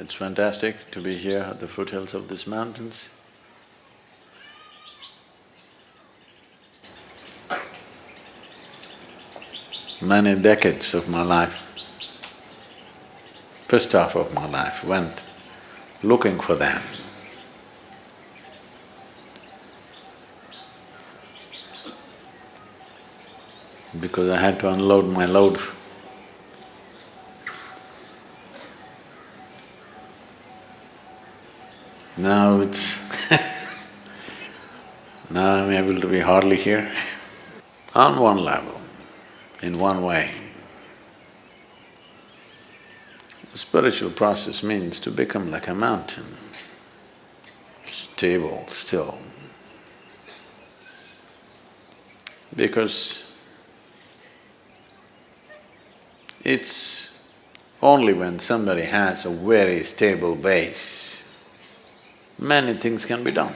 It's fantastic to be here at the foothills of these mountains. Many decades of my life, first half of my life went looking for them. Because I had to unload my load. Now it's now I'm able to be hardly here. On one level, in one way, the spiritual process means to become like a mountain, stable, still. Because it's only when somebody has a very stable base, many things can be done.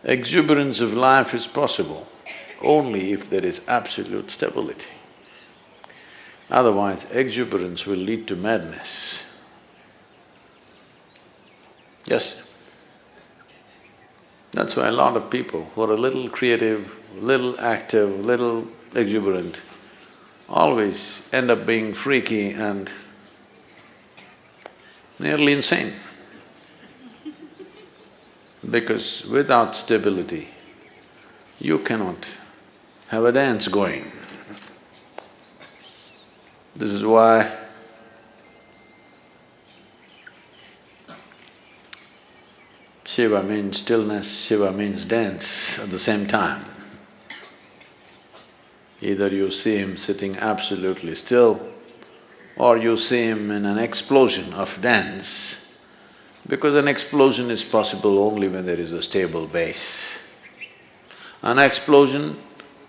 Exuberance of life is possible only if there is absolute stability. Otherwise, exuberance will lead to madness. Yes. That's why a lot of people who are a little creative, little active, little exuberant, always end up being freaky and nearly insane. Because without stability, you cannot have a dance going. This is why Shiva means stillness, Shiva means dance at the same time. Either you see him sitting absolutely still, or you see him in an explosion of dance, because an explosion is possible only when there is a stable base. An explosion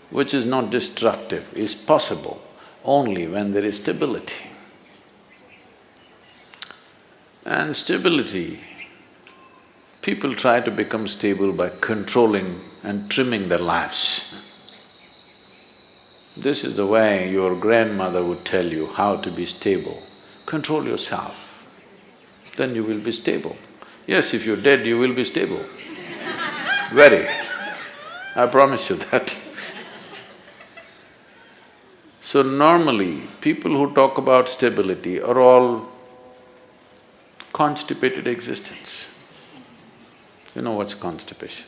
which is not destructive is possible only when there is stability. And stability, people try to become stable by controlling and trimming their lives. This is the way your grandmother would tell you how to be stable. Control yourself, then you will be stable. Yes, if you're dead, you will be stable. Very. I promise you that. So normally, people who talk about stability are all constipated existence. You know what's constipation?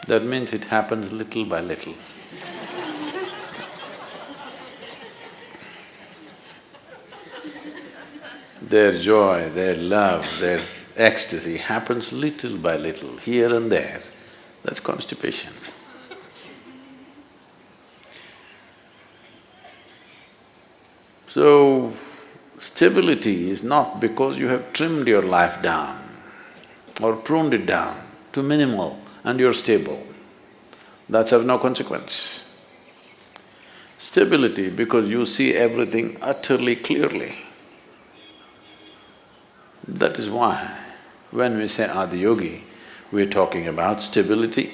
That means it happens little by little. Their joy, their love, their ecstasy happens little by little, here and there. That's constipation. So, stability is not because you have trimmed your life down or pruned it down to minimal and you're stable. That's of no consequence. Stability because you see everything utterly clearly. That is why when we say Adiyogi, we're talking about stability,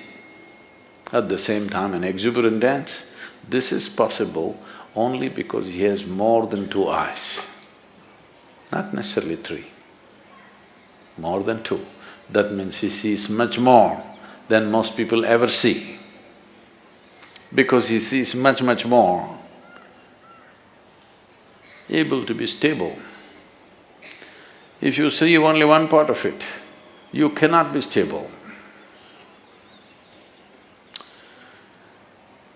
at the same time an exuberant dance. This is possible only because he has more than two eyes, not necessarily three, more than two. That means he sees much more than most people ever see. Because he sees much more, able to be stable. If you see only one part of it, you cannot be stable.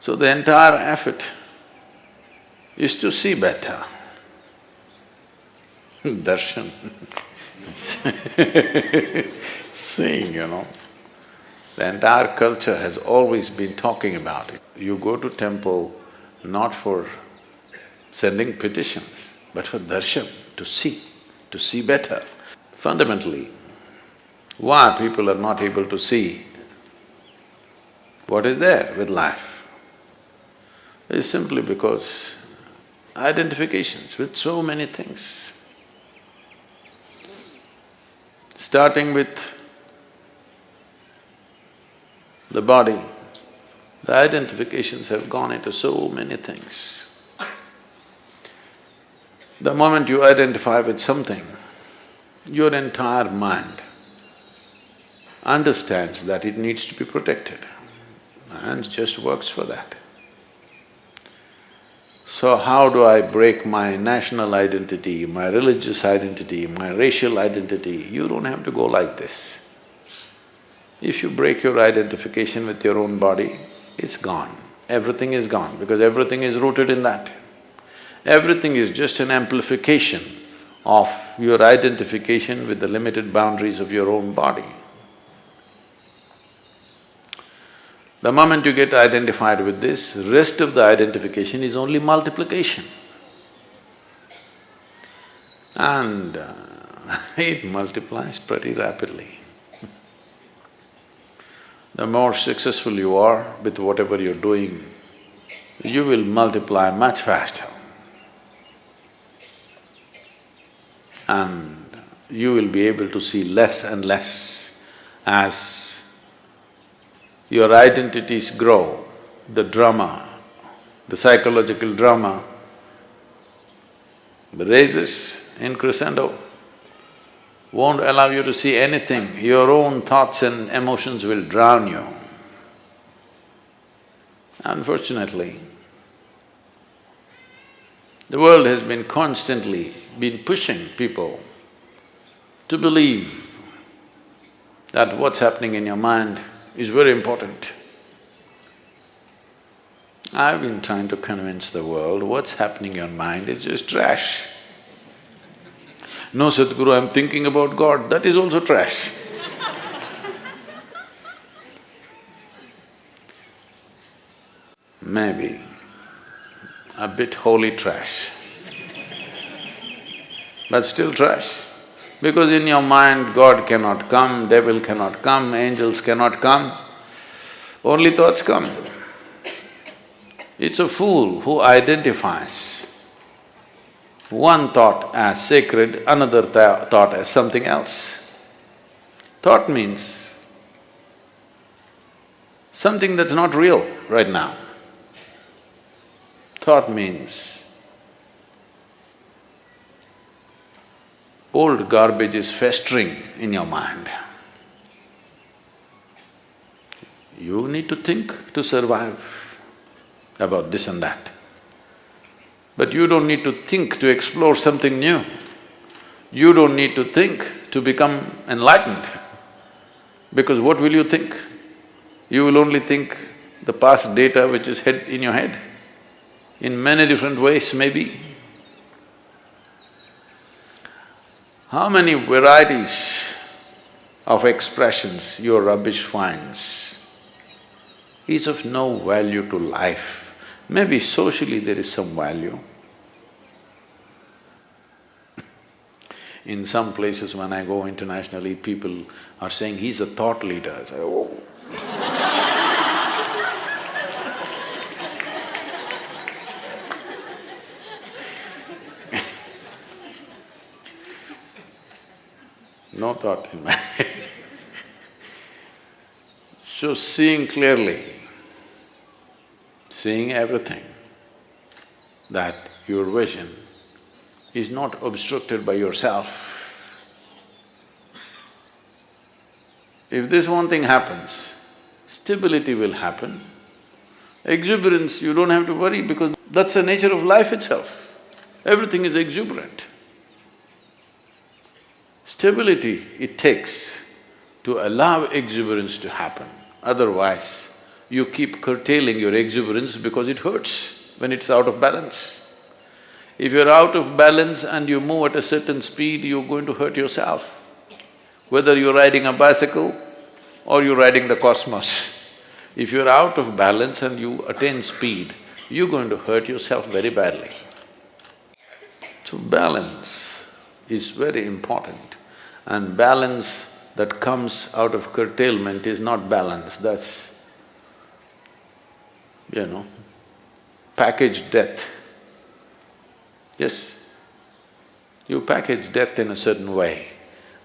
So the entire effort is to see better. Darshan seeing, you know. The entire culture has always been talking about it. You go to temple not for sending petitions, but for darshan, to see better. Fundamentally, why people are not able to see what is there with life is simply because identifications with so many things. Starting with the body, the identifications have gone into so many things. The moment you identify with something, your entire mind understands that it needs to be protected and just works for that. So how do I break my national identity, my religious identity, my racial identity? You don't have to go like this. If you break your identification with your own body, it's gone. Everything is gone because everything is rooted in that. Everything is just an amplification of your identification with the limited boundaries of your own body. The moment you get identified with this, rest of the identification is only multiplication. And it multiplies pretty rapidly. The more successful you are with whatever you're doing, you will multiply much faster. And you will be able to see less and less as your identities grow, the drama, the psychological drama raises in crescendo, won't allow you to see anything, your own thoughts and emotions will drown you. Unfortunately, the world has been constantly pushing people to believe that what's happening in your mind is very important. I've been trying to convince the world what's happening in your mind is just trash. No, Sadhguru, I'm thinking about God, that is also trash. Maybe a bit holy trash, but still trash. Because in your mind, God cannot come, devil cannot come, angels cannot come, only thoughts come. It's a fool who identifies one thought as sacred, another thought as something else. Thought means something that's not real right now. Thought means old garbage is festering in your mind. You need to think to survive about this and that. But you don't need to think to explore something new. You don't need to think to become enlightened. Because what will you think? You will only think the past data which is in your head, in many different ways maybe. How many varieties of expressions your rubbish finds is of no value to life. Maybe socially there is some value. In some places when I go internationally, people are saying, he's a thought leader. I say, oh. No thought in my head. So seeing clearly, seeing everything, that your vision is not obstructed by yourself. If this one thing happens, stability will happen. Exuberance, you don't have to worry because that's the nature of life itself. Everything is exuberant. Stability it takes to allow exuberance to happen. Otherwise, you keep curtailing your exuberance because it hurts when it's out of balance. If you're out of balance and you move at a certain speed, you're going to hurt yourself. Whether you're riding a bicycle or you're riding the cosmos, if you're out of balance and you attain speed, you're going to hurt yourself very badly. So balance is very important. And balance that comes out of curtailment is not balance, that's, packaged death. Yes, you package death in a certain way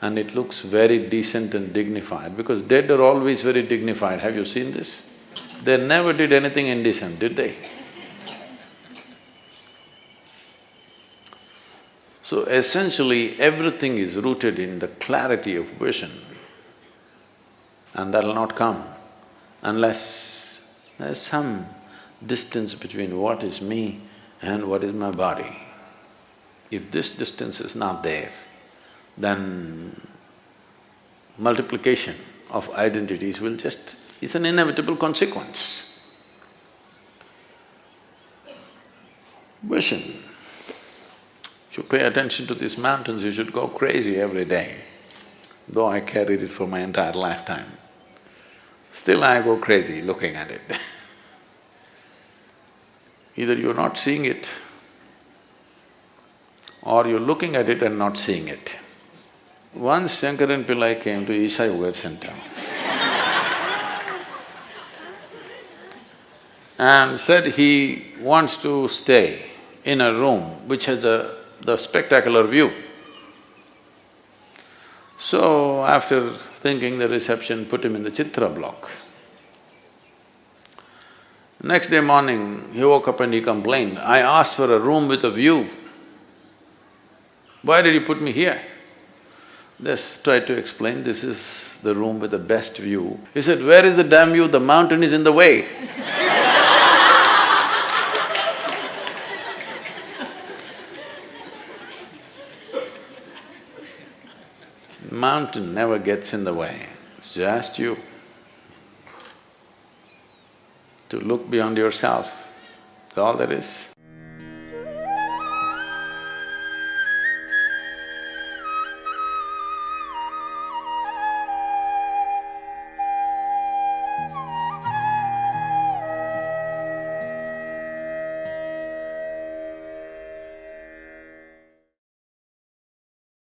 and it looks very decent and dignified because dead are always very dignified. Have you seen this? They never did anything indecent, did they? So essentially, everything is rooted in the clarity of vision, and that'll not come unless there's some distance between what is me and what is my body. If this distance is not there, then multiplication of identities will just… it's an inevitable consequence. Vision. If you pay attention to these mountains, you should go crazy every day. Though I carried it for my entire lifetime, still I go crazy looking at it. Either you're not seeing it, or you're looking at it and not seeing it. Once Shankaran Pillai came to Isha Yoga Center and said he wants to stay in a room which has the spectacular view. So after thinking, the reception put him in the Chitra block. Next day morning, he woke up and he complained, "I asked for a room with a view. Why did you put me here?" Just tried to explain, this is the room with the best view. He said, "Where is the damn view? The mountain is in the way." Mountain never gets in the way, it's just you. To look beyond yourself, that's all there is.